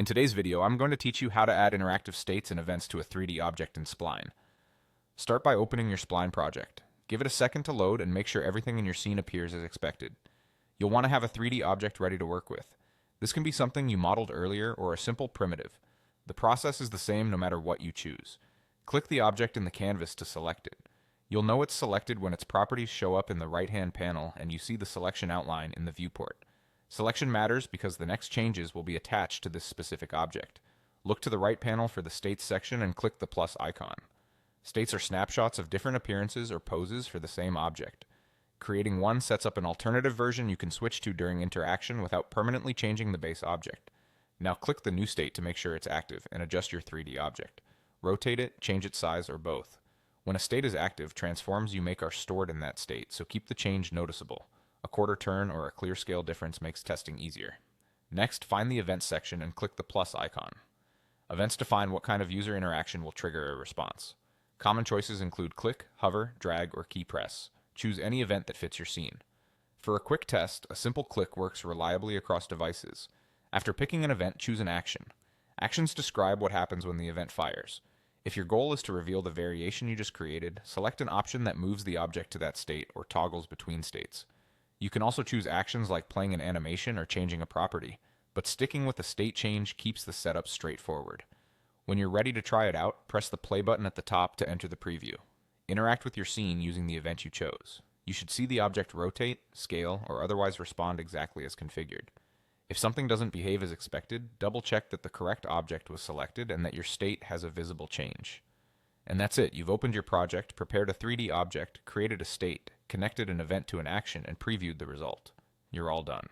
In today's video, I'm going to teach you how to add interactive states and events to a 3D object in Spline. Start by opening your Spline project. Give it a second to load and make sure everything in your scene appears as expected. You'll want to have a 3D object ready to work with. This can be something you modeled earlier or a simple primitive. The process is the same no matter what you choose. Click the object in the canvas to select it. You'll know it's selected when its properties show up in the right-hand panel and you see the selection outline in the viewport. Selection matters because the next changes will be attached to this specific object. Look to the right panel for the States section and click the plus icon. States are snapshots of different appearances or poses for the same object. Creating one sets up an alternative version you can switch to during interaction without permanently changing the base object. Now click the new state to make sure it's active and adjust your 3D object. Rotate it, change its size, or both. When a state is active, transforms you make are stored in that state, so keep the change noticeable. A quarter turn or a clear scale difference makes testing easier. Next, find the Events section and click the plus icon. Events define what kind of user interaction will trigger a response. Common choices include click, hover, drag, or key press. Choose any event that fits your scene. For a quick test, a simple click works reliably across devices. After picking an event, choose an action. Actions describe what happens when the event fires. If your goal is to reveal the variation you just created, select an option that moves the object to that state or toggles between states. You can also choose actions like playing an animation or changing a property, but sticking with a state change keeps the setup straightforward. When you're ready to try it out, press the play button at the top to enter the preview. Interact with your scene using the event you chose. You should see the object rotate, scale, or otherwise respond exactly as configured. If something doesn't behave as expected, double-check that the correct object was selected and that your state has a visible change. And that's it. You've opened your project, prepared a 3D object, created a state, connected an event to an action, and previewed the result. You're all done.